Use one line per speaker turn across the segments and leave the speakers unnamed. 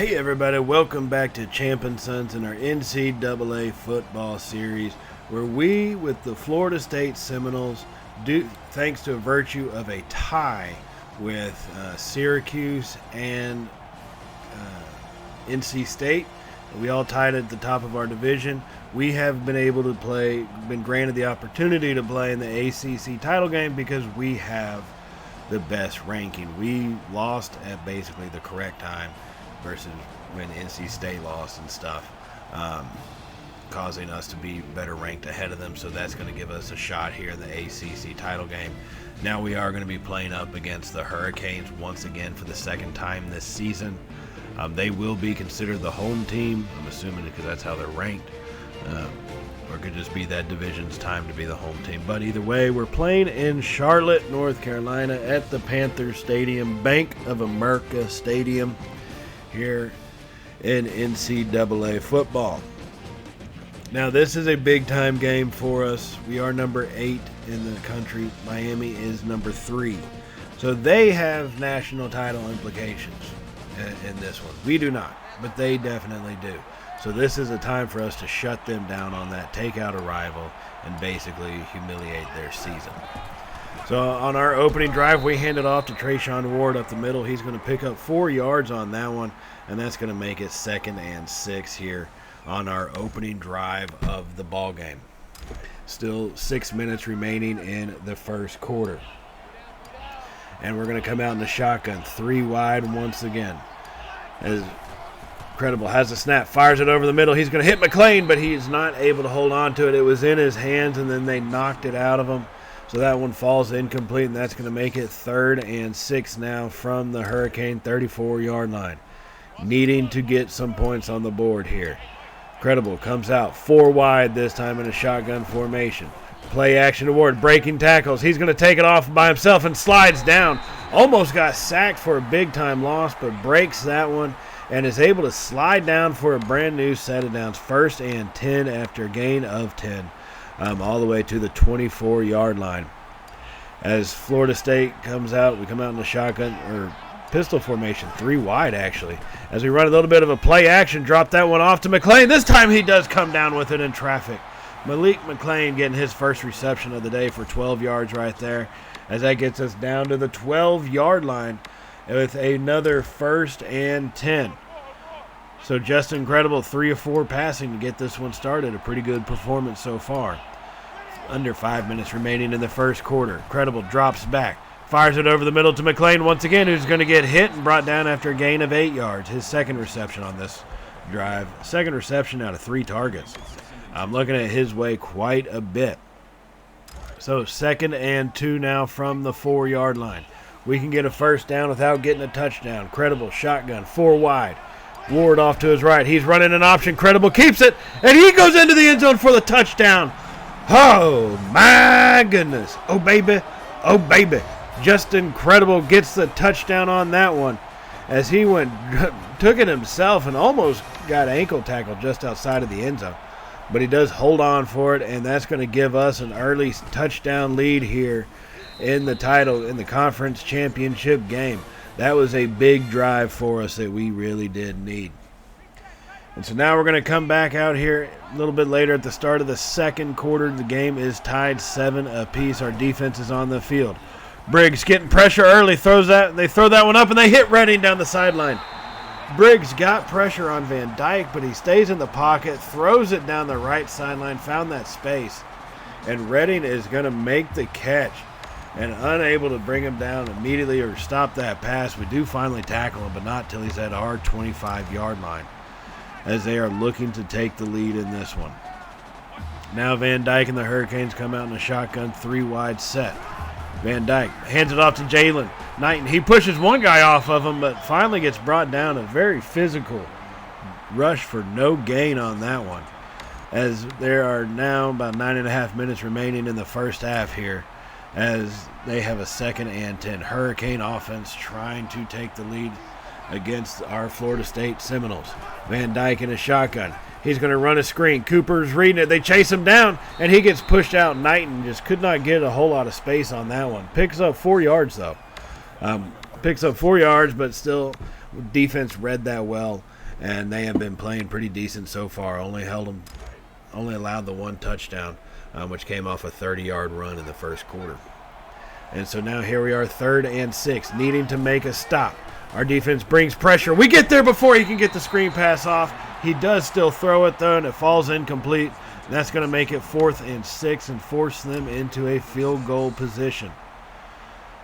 Hey everybody, welcome back to Champ and Sons in our NCAA Football series, where we, with the Florida State Seminoles, thanks to a virtue of a tie with Syracuse and NC State, we all tied at the top of our division. We have been able to been granted the opportunity to play in the ACC title game because we have the best ranking. We lost at basically the correct time versus when NC State lost and stuff, causing us to be better ranked ahead of them. So that's going to give us a shot here in the ACC title game. Now we are going to be playing up against the Hurricanes once again for the second time this season. They will be considered the home team, I'm assuming, because that's how they're ranked. Or it could just be that division's time to be the home team. But either way, we're playing in Charlotte, North Carolina at the Panthers Stadium, Bank of America Stadium, here in NCAA football. Now, this is a big-time game for us. We are number 8 in the country. Miami is number 3. So they have national title implications in this one. We do not, but they definitely do. So this is a time for us to shut them down on that, take out a rival, and basically humiliate their season. So on our opening drive, we hand it off to Trayshawn Ward up the middle. He's going to pick up 4 yards on that one, and that's going to make it 2nd and 6 here on our opening drive of the ball game. Still 6 minutes remaining in the first quarter. And we're going to come out in the shotgun, 3 wide once again. As Credible has the snap, fires it over the middle. He's going to hit McLean, but he's not able to hold on to it. It was in his hands, and then they knocked it out of him. So that one falls incomplete, and that's going to make it 3rd and 6 now from the Hurricane 34-yard line. Needing to get some points on the board here. Credible comes out 4 wide this time in a shotgun formation. Play action to Ward, breaking tackles. He's going to take it off by himself and slides down. Almost got sacked for a big-time loss, but breaks that one and is able to slide down for a brand new set of downs. 1st and 10 after a gain of 10. All the way to the 24-yard line. As Florida State comes out, we come out in the shotgun or pistol formation, 3 wide actually. As we run a little bit of a play action, drop that one off to McLean. This time he does come down with it in traffic. Malik McLean getting his first reception of the day for 12 yards right there, as that gets us down to the 12-yard line with another 1st and 10. So just incredible, 3 of 4 passing to get this one started. A pretty good performance so far. Under 5 minutes remaining in the first quarter. Credible drops back, fires it over the middle to McLean once again, who's going to get hit and brought down after a gain of 8 yards. His 2nd reception on this drive. 2nd reception out of 3 targets. I'm looking at his way quite a bit. So 2nd and 2 now from the 4-yard line. We can get a 1st down without getting a touchdown. Credible shotgun, 4 wide. Ward off to his right. He's running an option. Credible keeps it, and he goes into the end zone for the touchdown. Oh, my goodness. Oh, baby. Oh, baby. Just incredible. Gets the touchdown on that one as he took it himself and almost got ankle tackled just outside of the end zone. But he does hold on for it, and that's going to give us an early touchdown lead here in the conference championship game. That was a big drive for us that we really did need. And so now we're going to come back out here a little bit later at the start of the second quarter. The game is tied 7 apiece. Our defense is on the field. Briggs getting pressure early. They throw that one up, and they hit Redding down the sideline. Briggs got pressure on Van Dyke, but he stays in the pocket, throws it down the right sideline, found that space. And Redding is going to make the catch. And unable to bring him down immediately or stop that pass. We do finally tackle him, but not till he's at our 25-yard line, as they are looking to take the lead in this one. Now Van Dyke and the Hurricanes come out in a shotgun 3 wide set. Van Dyke hands it off to Jalen Knighton. He pushes one guy off of him, but finally gets brought down. A very physical rush for no gain on that one, as there are now about 9.5 minutes remaining in the first half here, as they have a 2nd and 10. Hurricane offense trying to take the lead against our Florida State Seminoles. Van Dyke in a shotgun. He's going to run a screen. Cooper's reading it. They chase him down, and he gets pushed out. Knighton just could not get a whole lot of space on that one. Picks up 4 yards, though. Picks up 4 yards, but still defense read that well, and they have been playing pretty decent so far. Only allowed the 1 touchdown, which came off a 30-yard run in the first quarter. And so now here we are, 3rd and 6, needing to make a stop. Our defense brings pressure. We get there before he can get the screen pass off. He does still throw it, though, and it falls incomplete. And that's going to make it 4th and 6 and force them into a field goal position,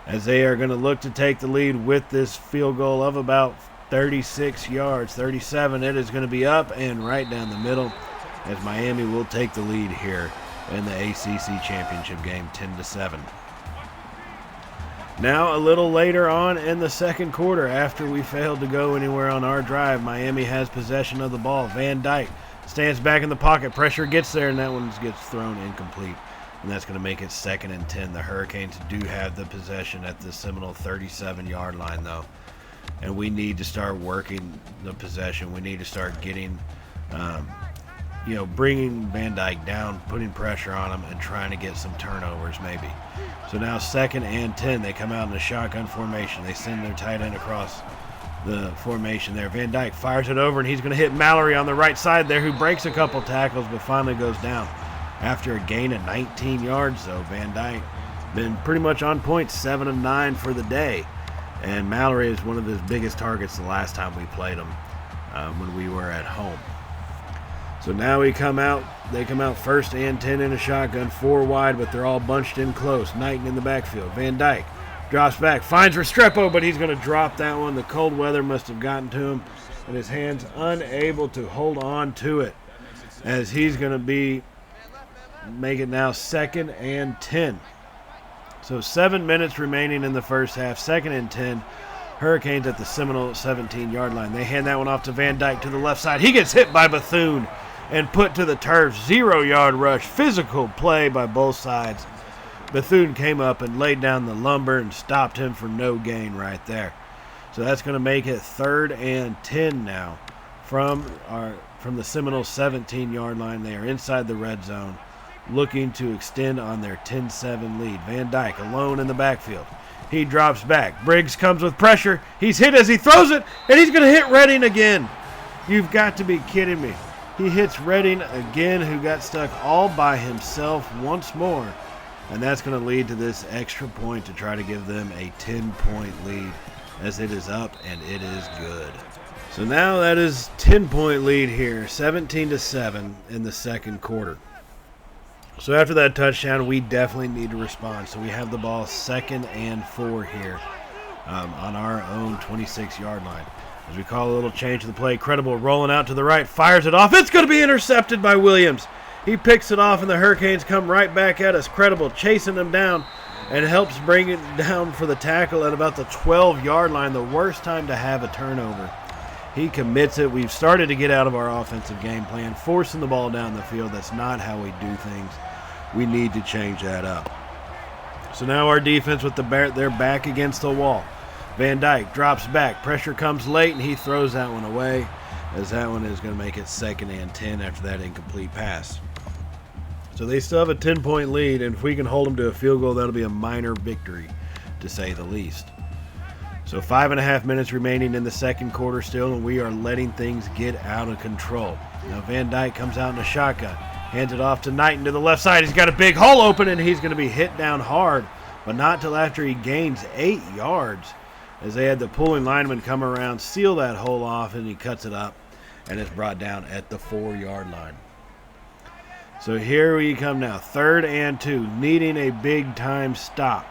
as they are going to look to take the lead with this field goal of about 36 yards, 37. It is going to be up and right down the middle, as Miami will take the lead here in the ACC Championship game, 10-7. Now, a little later on in the second quarter, after we failed to go anywhere on our drive, Miami has possession of the ball. Van Dyke stands back in the pocket. Pressure gets there, and that one gets thrown incomplete. And that's going to make it 2nd and 10. The Hurricanes do have the possession at the Seminole 37-yard line, though. And we need to start working the possession. We need to start getting, bringing Van Dyke down, putting pressure on him, and trying to get some turnovers maybe. So now 2nd and 10. They come out in a shotgun formation. They send their tight end across the formation there. Van Dyke fires it over, and he's going to hit Mallory on the right side there, who breaks a couple tackles but finally goes down. After a gain of 19 yards, though, Van Dyke been pretty much on point, 7 of 9 for the day. And Mallory is one of his biggest targets the last time we played him when we were at home. So now they come out 1st and 10 in a shotgun, 4 wide, but they're all bunched in close. Knighton in the backfield. Van Dyke drops back, finds Restrepo, but he's going to drop that one. The cold weather must have gotten to him, and his hands unable to hold on to it, as he's going to make it now 2nd and 10. So 7 minutes remaining in the first half, 2nd and 10. Hurricanes at the Seminole 17-yard line. They hand that one off to Van Dyke to the left side. He gets hit by Bethune and put to the turf. 0-yard rush. Physical play by both sides. Bethune came up and laid down the lumber and stopped him for no gain right there. So that's going to make it 3rd and 10 now from the Seminole 17-yard line. They are inside the red zone, looking to extend on their 10-7 lead. Van Dyke alone in the backfield. He drops back. Briggs comes with pressure. He's hit as he throws it, and he's going to hit Redding again. You've got to be kidding me. He hits Redding again, who got stuck all by himself once more. And that's going to lead to this extra point to try to give them a 10-point lead, as it is up and it is good. So now that is 10-point lead here, 17-7 in the second quarter. So after that touchdown, we definitely need to respond. So we have the ball 2nd and 4 here on our own 26-yard line. As we call a little change to the play, Credible rolling out to the right, fires it off. It's going to be intercepted by Williams. He picks it off, and the Hurricanes come right back at us. Credible chasing them down and helps bring it down for the tackle at about the 12-yard line, the worst time to have a turnover. He commits it. We've started to get out of our offensive game plan, forcing the ball down the field. That's not how we do things. We need to change that up. So now our defense with they're back against the wall. Van Dyke drops back. Pressure comes late, and he throws that one away, as that one is going to make it 2nd and 10 after that incomplete pass. So they still have a 10-point lead, and if we can hold them to a field goal, that'll be a minor victory, to say the least. So 5.5 minutes remaining in the second quarter still, and we are letting things get out of control. Now Van Dyke comes out in a shotgun, hands it off to Knighton to the left side. He's got a big hole open, and he's going to be hit down hard, but not till after he gains 8 yards, as they had the pulling lineman come around, seal that hole off, and he cuts it up, and it's brought down at the 4-yard line. So here we come now, 3rd and 2, needing a big-time stop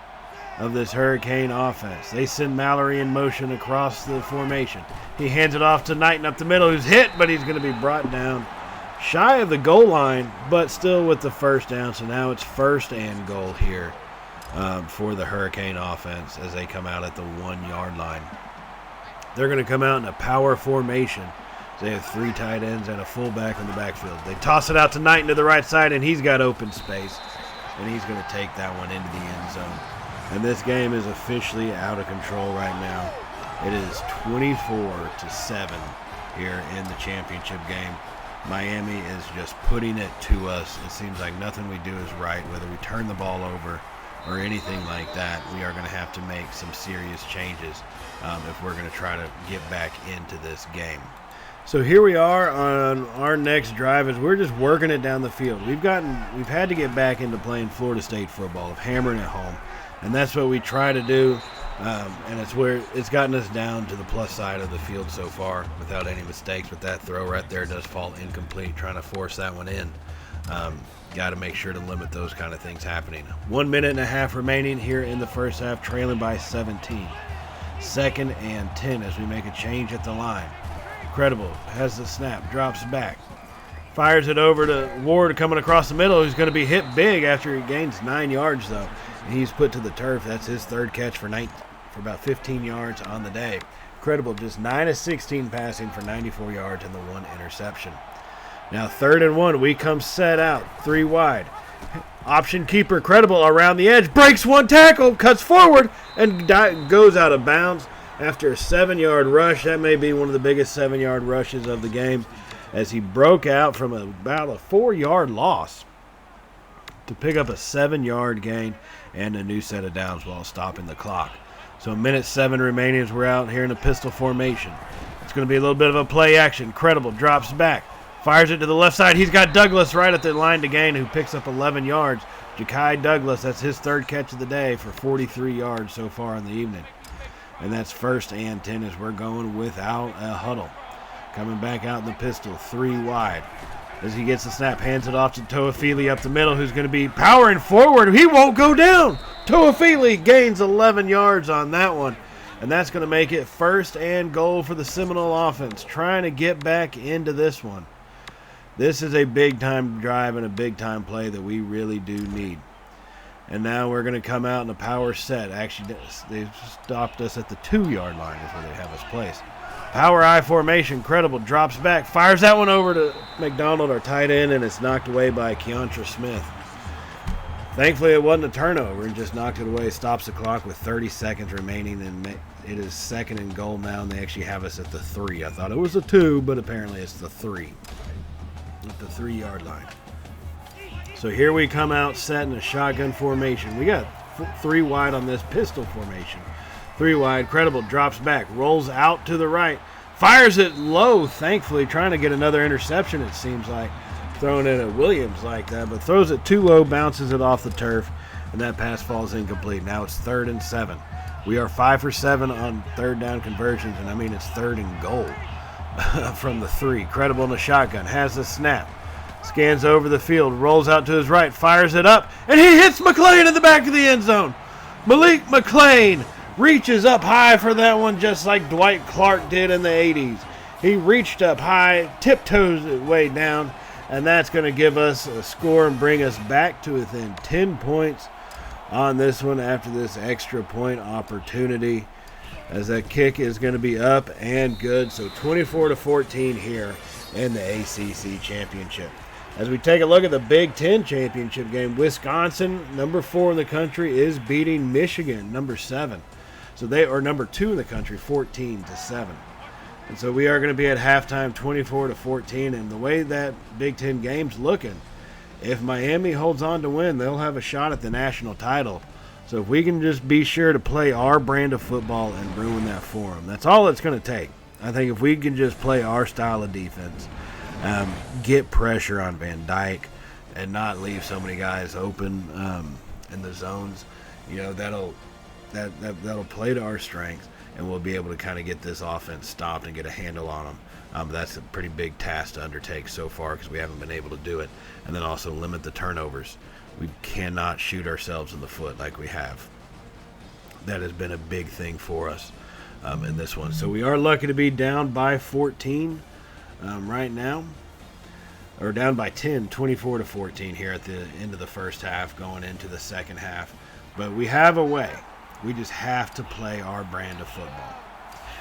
of this Hurricane offense. They send Mallory in motion across the formation. He hands it off to Knighton up the middle, who's hit, but he's going to be brought down shy of the goal line, but still with the first down. So now it's 1st and goal here for the Hurricane offense as they come out at the 1-yard line. They're going to come out in a power formation. They have 3 tight ends and a fullback in the backfield. They toss it out to Knighton to the right side, and he's got open space, and he's going to take that one into the end zone. And this game is officially out of control right now. It is 24-7 here in the championship game. Miami is just putting it to us. It seems like nothing we do is right, whether we turn the ball over or anything like that, we are going to have to make some serious changes if we're going to try to get back into this game. So here we are on our next drive as we're just working it down the field. We've had to get back into playing Florida State football, of hammering it home, and that's what we try to do. And it's where it's gotten us down to the plus side of the field so far without any mistakes. But that throw right there does fall incomplete, trying to force that one in. Got to make sure to limit those kind of things happening. 1 minute and a half remaining here in the first half, trailing by 17. 2nd and 10 as we make a change at the line. Credible has the snap, drops back, fires it over to Ward coming across the middle, who's going to be hit big after he gains 9 yards, though. And he's put to the turf. That's his third catch for about 15 yards on the day. Credible just 9 of 16 passing for 94 yards and the 1 interception. Now 3rd and 1, we come set out, 3 wide. Option keeper Credible around the edge, breaks 1 tackle, cuts forward, and goes out of bounds. After a 7-yard rush, that may be one of the biggest 7-yard rushes of the game, as he broke out from about a 4-yard loss to pick up a 7-yard gain and a new set of downs while stopping the clock. So 1:07 remaining as we're out here in a pistol formation. It's going to be a little bit of a play action. Credible drops back, fires it to the left side. He's got Douglas right at the line to gain, who picks up 11 yards. Ja'Kai Douglas, that's his 3rd catch of the day for 43 yards so far in the evening. And that's 1st and 10 as we're going without a huddle. Coming back out in the pistol, 3 wide. As he gets the snap, hands it off to Toafili up the middle, who's going to be powering forward. He won't go down. Toafili gains 11 yards on that one. And that's going to make it 1st and goal for the Seminole offense, trying to get back into this one. This is a big-time drive and a big-time play that we really do need. And now we're going to come out in a power set. Actually, they've stopped us at the 2-yard line is where they have us placed. Power I formation. Credible drops back. Fires that one over to McDonald, our tight end, and it's knocked away by Keontra Smith. Thankfully, it wasn't a turnover and just knocked it away. Stops the clock with 30 seconds remaining, and it is 2nd and goal now, and they actually have us at the 3. I thought it was a 2, but apparently it's the 3. At the 3-yard line. So here we come out set in a shotgun formation. We got 3 wide on this pistol formation. 3 wide. Credible drops back, rolls out to the right, fires it low, thankfully, trying to get another interception, it seems like. Throwing it at Williams like that, but throws it too low, bounces it off the turf, and that pass falls incomplete. Now it's 3rd and 7. We are 5 for 7 on 3rd down conversions, and I mean it's 3rd and goal from the 3. Credible in the shotgun, has the snap. Scans over the field, rolls out to his right, fires it up, and he hits McClain in the back of the end zone. Malik McClain reaches up high for that one, just like Dwight Clark did in the 80s. He reached up high, tiptoes it way down, and that's going to give us a score and bring us back to within 10 points on this one after this extra point opportunity, as that kick is going to be up and good. So 24-14 here in the ACC Championship. As we take a look at the Big Ten Championship game, Wisconsin, number 4 in the country, is beating Michigan, number 7. So they are number 2 in the country, 14-7. And so we are going to be at halftime, 24-14. And the way that Big Ten game's looking, if Miami holds on to win, they'll have a shot at the national title. So if we can just be sure to play our brand of football and ruin that for them, that's all it's going to take. I think if we can just play our style of defense, get pressure on Van Dyke, and not leave so many guys open in the zones, that'll play to our strengths, and we'll be able to kind of get this offense stopped and get a handle on them. That's a pretty big task to undertake so far because we haven't been able to do it. And then also limit the turnovers. We cannot shoot ourselves in the foot like we have. That has been a big thing for us in this one. So we are lucky to be down by 14 right now. Or down by 10, 24-14 here at the end of the first half, going into the second half. But we have a way. We just have to play our brand of football.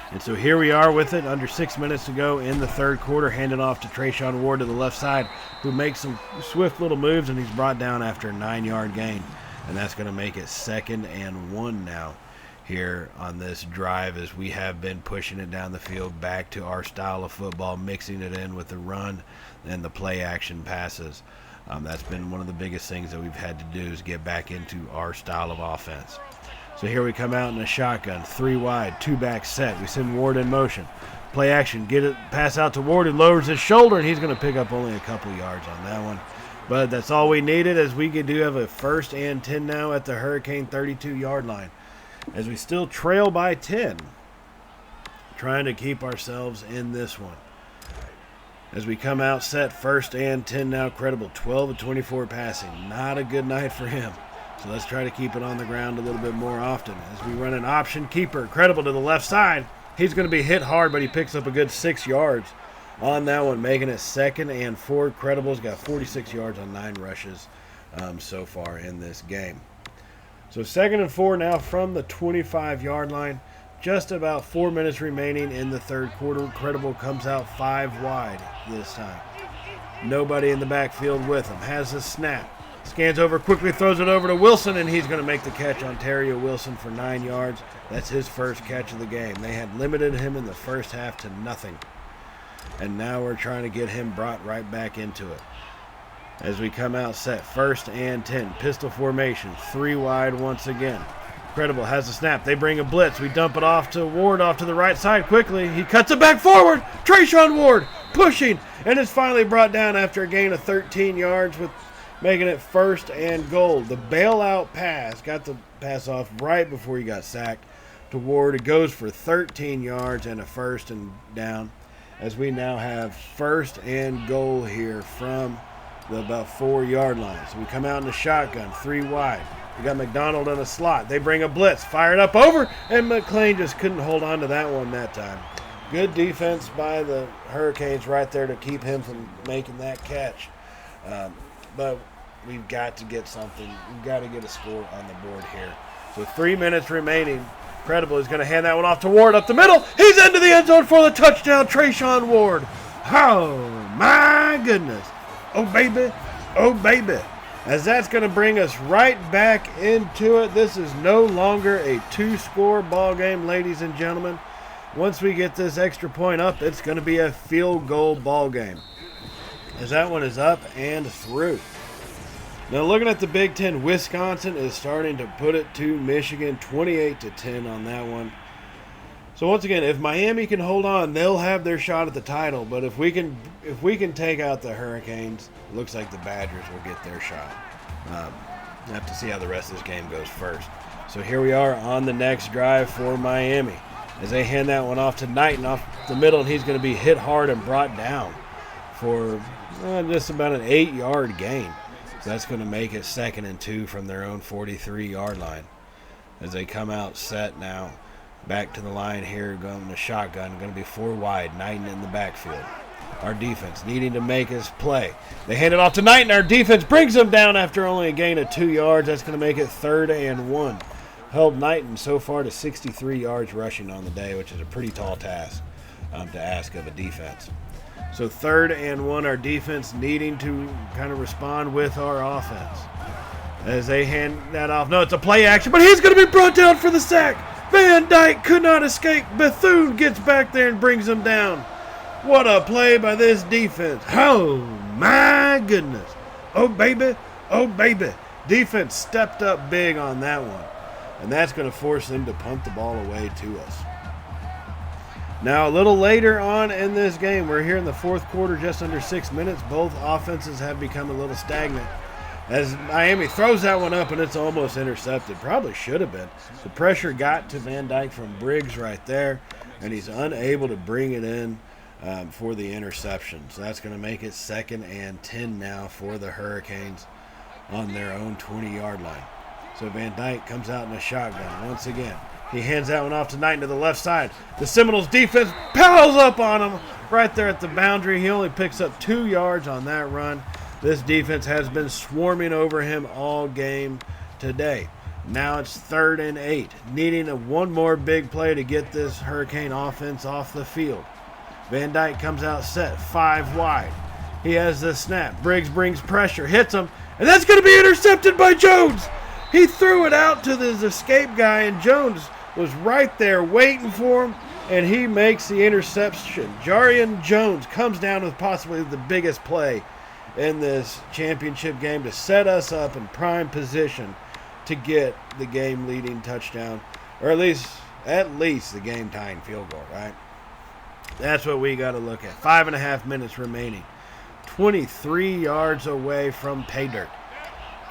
And so here we are with it, under 6 minutes to go in the third quarter, handed off to Trayshawn Ward to the left side, who makes some swift little moves, and he's brought down after a 9-yard gain. And that's going to make it 2nd and 1 now here on this drive, as we have been pushing it down the field back to our style of football, mixing it in with the run and the play action passes. That's been one of the biggest things that we've had to do is get back into our style of offense. So here we come out in a shotgun, 3 wide, 2 back set. We send Ward in motion. Play action, get it, pass out to Ward, who lowers his shoulder, and he's going to pick up only a couple yards on that one. But that's all we needed, as we do have a 1st and 10 now at the Hurricane 32-yard line. As we still trail by 10, trying to keep ourselves in this one. As we come out set, 1st and 10 now, Credible, 12 of 24 passing. Not a good night for him. So let's try to keep it on the ground a little bit more often. As we run an option keeper, Credible to the left side. He's going to be hit hard, but he picks up a good 6 yards on that one, making it 2nd and 4. Credible's got 46 yards on 9 rushes so far in this game. So 2nd and 4 now from the 25-yard line. Just about 4 minutes remaining in the third quarter. Credible comes out 5 wide this time. Nobody in the backfield with him. Has the snap. Scans over quickly, throws it over to Wilson, and he's going to make the catch on Terrio Wilson for 9 yards. That's his first catch of the game. They had limited him in the first half to nothing. And now we're trying to get him brought right back into it. As we come out set, 1st and 10. Pistol formation, 3 wide once again. Credible has the snap. They bring a blitz. We dump it off to Ward off to the right side quickly. He cuts it back forward. Trayshawn Ward pushing, and it's finally brought down after a gain of 13 yards with making it 1st and goal. The bailout pass, got the pass off right before he got sacked to Ward. It goes for 13 yards and a 1st and down, as we now have 1st and goal here from the about 4-yard line. So we come out in the shotgun, 3 wide. We got McDonald in a slot. They bring a blitz, fire it up over, and McLean just couldn't hold on to that one that time. Good defense by the Hurricanes right there to keep him from making that catch. But we've got to get something. We've got to get a score on the board here. So 3 minutes remaining. Credible is going to hand that one off to Ward up the middle. He's into the end zone for the touchdown, Trayshawn Ward. Oh, my goodness. Oh, baby. Oh, baby. As that's going to bring us right back into it. This is no longer a 2-score ball game, ladies and gentlemen. Once we get this extra point up, it's going to be a field goal ball game. As that one is up and through. Now looking at the Big Ten, Wisconsin is starting to put it to Michigan, 28-10 on that one. So once again, if Miami can hold on, they'll have their shot at the title. But if we can take out the Hurricanes, it looks like the Badgers will get their shot. We'll have to see how the rest of this game goes first. So here we are on the next drive for Miami, as they hand that one off to Knighton off the middle, and he's going to be hit hard and brought down for just about an 8-yard gain. So that's going to make it 2nd and 2 from their own 43-yard line. As they come out set now. Back to the line here, going to shotgun, going to be 4 wide, Knighton in the backfield. Our defense needing to make his play. They hand it off to Knighton. Our defense brings him down after only a gain of 2 yards. That's going to make it 3rd and 1. Held Knighton so far to 63 yards rushing on the day, which is a pretty tall task to ask of a defense. So 3rd and 1, our defense needing to kind of respond with our offense. As they hand that off. No, it's a play action, but he's going to be brought down for the sack. Van Dyke could not escape. Bethune gets back there and brings him down. What a play by this defense. Oh, my goodness. Oh, baby. Oh, baby. Defense stepped up big on that one. And that's going to force them to punt the ball away to us. Now, a little later on in this game, we're here in the 4th quarter, just under 6 minutes. Both offenses have become a little stagnant. As Miami throws that one up, and it's almost intercepted. Probably should have been. The pressure got to Van Dyke from Briggs right there, and he's unable to bring it in for the interception. So that's going to make it 2nd and 10 now for the Hurricanes on their own 20-yard line. So Van Dyke comes out in a shotgun once again. He hands that one off to Knighton to the left side. The Seminoles defense piles up on him right there at the boundary. He only picks up 2 yards on that run. This defense has been swarming over him all game today. Now it's 3rd and 8, needing one more big play to get this Hurricane offense off the field. Van Dyke comes out set, 5 wide. He has the snap. Briggs brings pressure, hits him, and that's going to be intercepted by Jones. He threw it out to his escape guy, and Jones was right there waiting for him, and he makes the interception. Jarian Jones comes down with possibly the biggest play in this championship game to set us up in prime position to get the game-leading touchdown, or at least the game-tying field goal, right? That's what we got to look at. 5.5 minutes remaining. 23 yards away from pay dirt.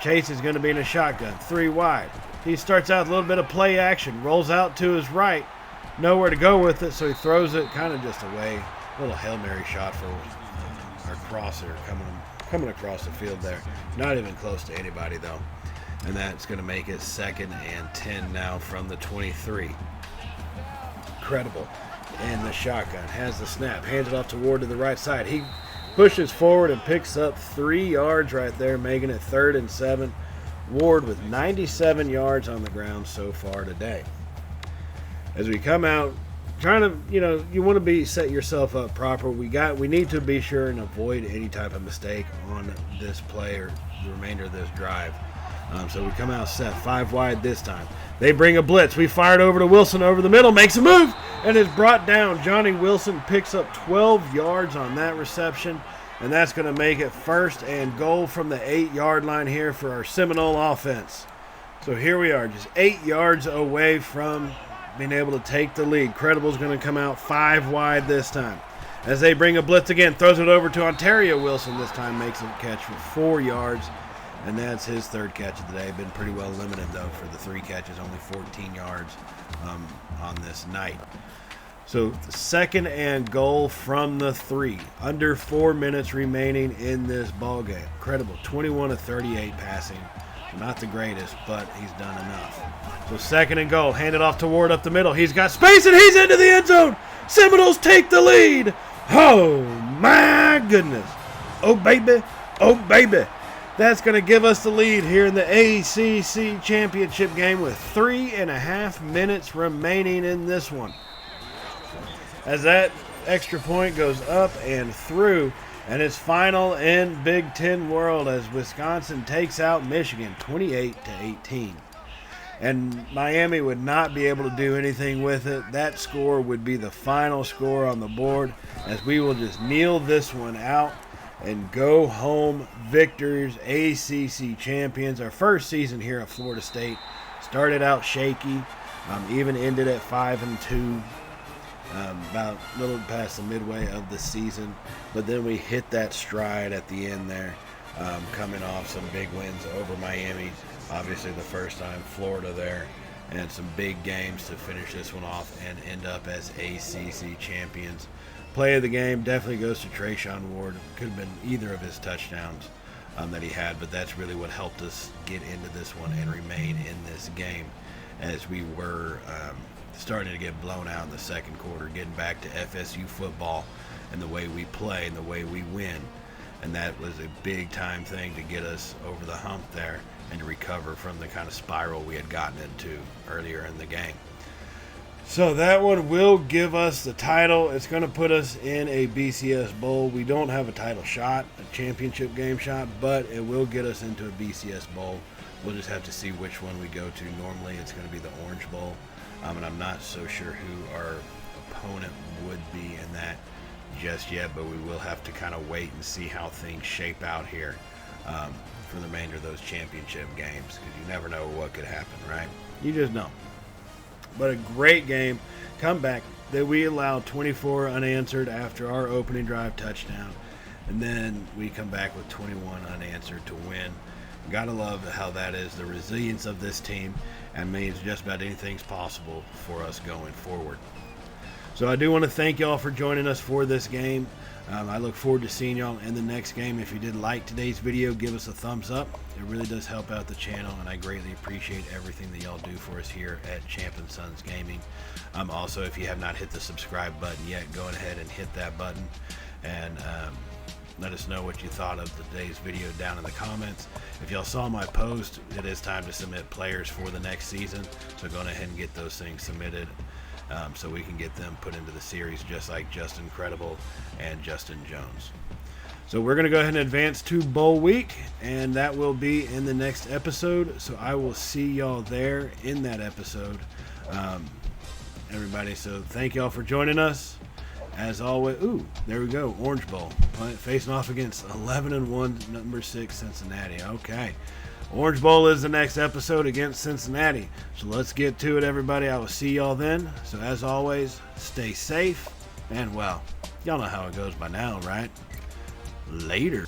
Chase is going to be in a shotgun, 3 wide. He starts out with a little bit of play action, rolls out to his right, nowhere to go with it, so he throws it kind of just away. A little Hail Mary shot for our crosser coming across the field there. Not even close to anybody, though. And that's going to make it 2nd and 10 now from the 23. Incredible. And the shotgun has the snap, hands it off to Ward to the right side. He pushes forward and picks up 3 yards right there, making it 3rd and 7. Ward with 97 yards on the ground so far today. As we come out, trying to, you want to set yourself up proper. We need to be sure and avoid any type of mistake on this play or the remainder of this drive. So we come out set 5 wide this time. They bring a blitz. We fired over to Wilson over the middle, makes a move, and is brought down. Johnny Wilson picks up 12 yards on that reception, and that's going to make it 1st and goal from the 8-yard line here for our Seminole offense. So here we are, just 8 yards away from being able to take the lead. Credible's going to come out 5 wide this time. As they bring a blitz again, throws it over to Ontario Wilson. This time makes a catch for 4 yards. And that's his 3rd catch of the day. Been pretty well limited, though, for the 3 catches, only 14 yards on this night. So 2nd and goal from the 3. Under 4 minutes remaining in this ball game. Incredible. 21 of 38 passing. Not the greatest, but he's done enough. So 2nd and goal. Handed off to Ward up the middle. He's got space, and he's into the end zone. Seminoles take the lead. Oh, my goodness. Oh, baby. Oh, baby. That's going to give us the lead here in the ACC Championship game with 3.5 minutes remaining in this one. As that extra point goes up and through, and it's final in Big Ten world as Wisconsin takes out Michigan 28-18. And Miami would not be able to do anything with it. That score would be the final score on the board, as we will just kneel this one out and go home victors, ACC champions. Our first season here at Florida State started out shaky, even ended at 5-2, about a little past the midway of the season. But then we hit that stride at the end there, coming off some big wins over Miami. Obviously the first time Florida there, and some big games to finish this one off and end up as ACC champions. Play of the game definitely goes to Trayshawn Ward. Could have been either of his touchdowns that he had, but that's really what helped us get into this one and remain in this game, as we were starting to get blown out in the second quarter, getting back to FSU football and the way we play and the way we win. And that was a big-time thing to get us over the hump there and to recover from the kind of spiral we had gotten into earlier in the game. So that one will give us the title. It's going to put us in a BCS Bowl. We don't have a title shot, a championship game shot, but it will get us into a BCS Bowl. We'll just have to see which one we go to. Normally it's going to be the Orange Bowl, and I'm not so sure who our opponent would be in that just yet, but we will have to kind of wait and see how things shape out here for the remainder of those championship games, because you never know what could happen, right? You just don't. But a great game, comeback that we allowed 24 unanswered after our opening drive touchdown, and then we come back with 21 unanswered to win. Gotta love how that is, the resilience of this team, and means just about anything's possible for us going forward. So I do want to thank y'all for joining us for this game. I look forward to seeing y'all in the next game. If you did like today's video, give us a thumbs up. It really does help out the channel, and I greatly appreciate everything that y'all do for us here at Champ & Sons Gaming. Also, if you have not hit the subscribe button yet, go ahead and hit that button, and let us know what you thought of today's video down in the comments. If y'all saw my post, it is time to submit players for the next season, so go ahead and get those things submitted. So we can get them put into the series, just like Justin Credible and Justin Jones. So we're going to go ahead and advance to Bowl Week, and that will be in the next episode. So I will see y'all there in that episode, everybody. So thank y'all for joining us, As always, ooh, there we go, Orange Bowl, facing off against 11-1, number 6 Cincinnati. Okay, Orange Bowl is the next episode against Cincinnati. So let's get to it, everybody. I will see y'all then. So as always, stay safe, and well, y'all know how it goes by now, right? Later.